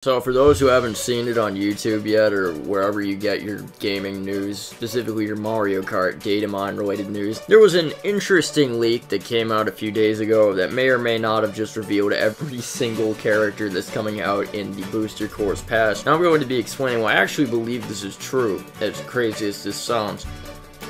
So for those who haven't seen it on YouTube yet, or wherever you get your gaming news, specifically your Mario Kart data mine related news, there was an interesting leak that came out a few days ago that may or may not have just revealed every single character that's coming out in the Booster Course Pass. Now I'm going to be explaining why I actually believe this is true, as crazy as this sounds.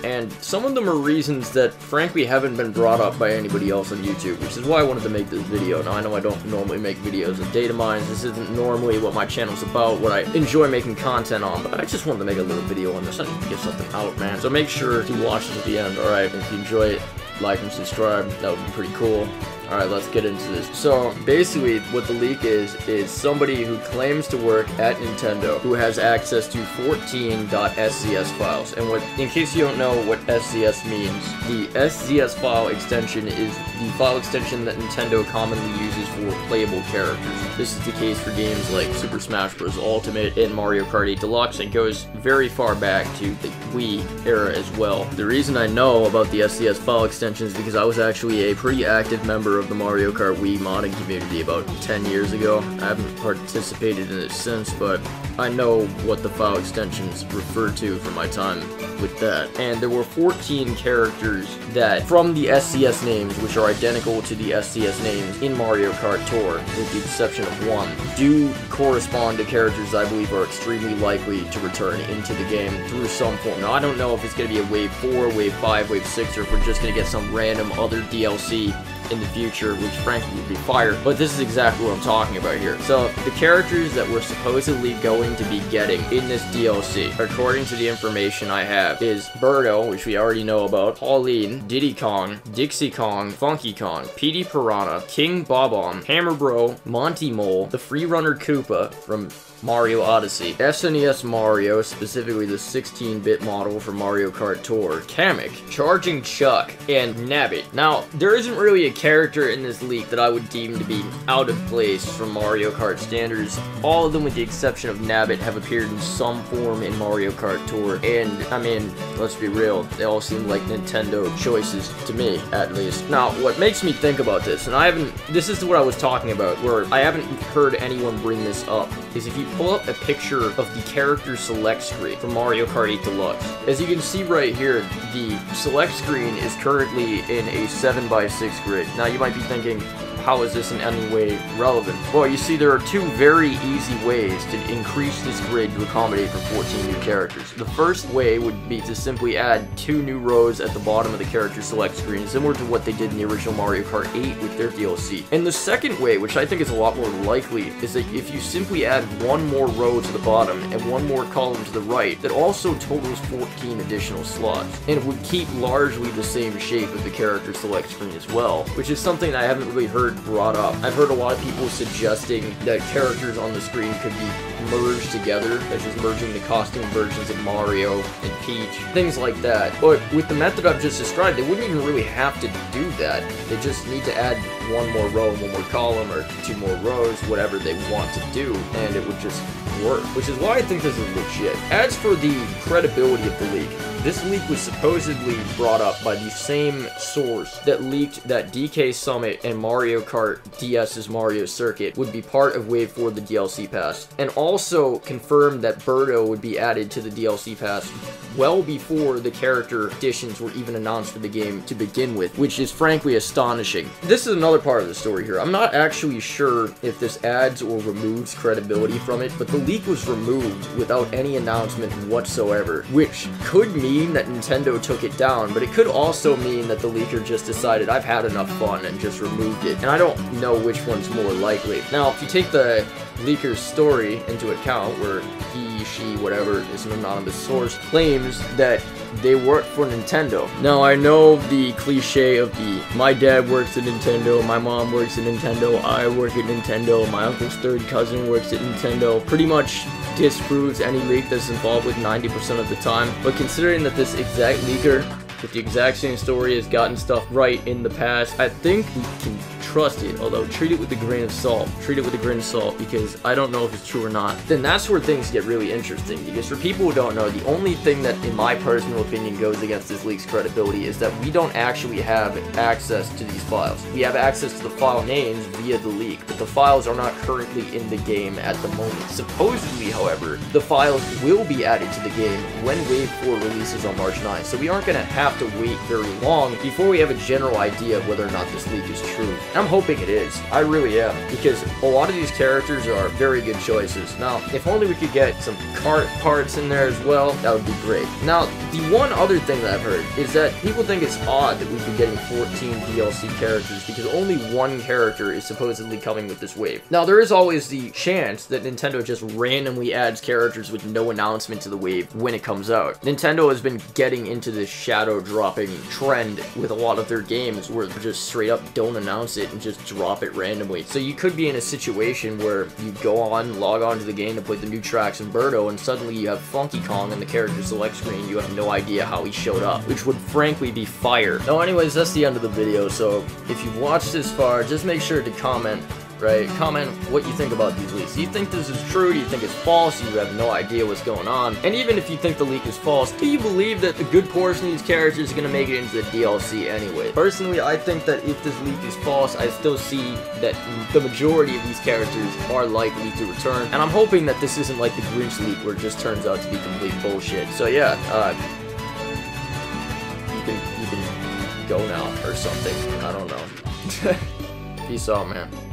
And some of them are reasons that, frankly, haven't been brought up by anybody else on YouTube, which is why I wanted to make this video. Now, I know I don't normally make videos of data mines. This isn't normally what my channel's about, what I enjoy making content on, but I just wanted to make a little video on this. I need to get something out, man. So make sure to watch this at the end, alright? If you enjoy it, like and subscribe. That would be pretty cool. Alright, let's get into this. So, basically, what the leak is somebody who claims to work at Nintendo, who has access to 14.scs files. And in case you don't know what SCS means, the SCS file extension is the file extension that Nintendo commonly uses for playable characters. This is the case for games like Super Smash Bros. Ultimate and Mario Kart 8 Deluxe, and goes very far back to the Wii era as well. The reason I know about the SCS file extension is because I was actually a pretty active member of the Mario Kart Wii modding community about 10 years ago. I haven't participated in it since, but I know what the file extensions refer to from my time with that. And there were 14 characters that, from the SCS names, which are identical to the SCS names in Mario Kart Tour, with the exception of one, do correspond to characters I believe are extremely likely to return into the game through some form. Now, I don't know if it's going to be a Wave 4, Wave 5, Wave 6, or if we're just going to get some random other DLC in the future, which frankly would be fire, but this is exactly what I'm talking about here. So, the characters that we're supposedly going to be getting in this DLC, according to the information I have, is Birdo, which we already know about, Pauline, Diddy Kong, Dixie Kong, Funky Kong, Petey Piranha, King Bob-omb, Hammer Bro, Monty Mole, the Freerunner Koopa from Mario Odyssey, SNES Mario, specifically the 16-bit model for Mario Kart Tour, Kamek, Charging Chuck, and Nabbit. Now, there isn't really a character in this leak that I would deem to be out of place from Mario Kart standards. All of them, with the exception of Nabbit, have appeared in some form in Mario Kart Tour, and, I mean, let's be real, they all seem like Nintendo choices, to me, at least. Now, what makes me think about this, and this is what I was talking about, where I haven't heard anyone bring this up, is if you pull up a picture of the character select screen from Mario Kart 8 Deluxe. As you can see right here, the select screen is currently in a 7x6 grid. Now you might be thinking, how is this in any way relevant? Well, you see, there are two very easy ways to increase this grid to accommodate for 14 new characters. The first way would be to simply add 2 new rows at the bottom of the character select screen, similar to what they did in the original Mario Kart 8 with their DLC. And the second way, which I think is a lot more likely, is that if you simply add 1 more row to the bottom and 1 more column to the right, that also totals 14 additional slots. And it would keep largely the same shape of the character select screen as well, which is something I haven't really heard brought up. I've heard a lot of people suggesting that characters on the screen could be merged together, such as merging the costume versions of Mario and Peach, things like that. But with the method I've just described, they wouldn't even really have to do that. They just need to add 1 more row and 1 more column, or 2 more rows, whatever they want to do, and it would just work, which is why I think this is legit. As for the credibility of the leak, this leak was supposedly brought up by the same source that leaked that DK Summit and Mario Kart DS's Mario Circuit would be part of Wave 4 of the DLC Pass, and also confirmed that Birdo would be added to the DLC Pass well before the character additions were even announced for the game to begin with, which is frankly astonishing. This is another part of the story here. I'm not actually sure if this adds or removes credibility from it, but the leak was removed without any announcement whatsoever, which could mean that Nintendo took it down, but it could also mean that the leaker just decided, I've had enough fun, and just removed it. And I don't know which one's more likely. Now, if you take the leaker's story into account, where he, she, whatever, is an anonymous source, claims that they work for Nintendo. Now, I know the cliche of the, my dad works at Nintendo, my mom works at Nintendo, I work at Nintendo, my uncle's third cousin works at Nintendo, pretty much disproves any leak that's involved with 90% of the time. But considering that this exact leaker with the exact same story has gotten stuff right in the past, I think we can trust it, although treat it with a grain of salt. Treat it with a grain of salt, because I don't know if it's true or not. Then that's where things get really interesting, because for people who don't know, the only thing that, in my personal opinion, goes against this leak's credibility is that we don't actually have access to these files. We have access to the file names via the leak, but the files are not currently in the game at the moment. Supposedly, however, the files will be added to the game when Wave 4 releases on March 9th, so we aren't going to have to wait very long before we have a general idea of whether or not this leak is true. I'm hoping it is. I really am, because a lot of these characters are very good choices. Now, if only we could get some cart parts in there as well, that would be great. Now, the one other thing that I've heard is that people think it's odd that we've been getting 14 DLC characters because only one character is supposedly coming with this wave. Now, there is always the chance that Nintendo just randomly adds characters with no announcement to the wave when it comes out. Nintendo has been getting into this shadow dropping trend with a lot of their games where they just straight up don't announce it and just drop it randomly. So you could be in a situation where you go on, log on to the game to play the new tracks in Birdo, and suddenly you have Funky Kong on the character select screen. You have no idea how he showed up, which would frankly be fire. Now anyways, that's the end of the video, so if you've watched this far, just make sure to comment, right? Comment what you think about these leaks. Do you think this is true? Do you think it's false? You have no idea what's going on? And even if you think the leak is false, do you believe that a good portion of these characters are going to make it into the DLC anyway? Personally, I think that if this leak is false, I still see that the majority of these characters are likely to return. And I'm hoping that this isn't like the Grinch leak where it just turns out to be complete bullshit. So yeah, you can go now or something. I don't know. Peace out, man.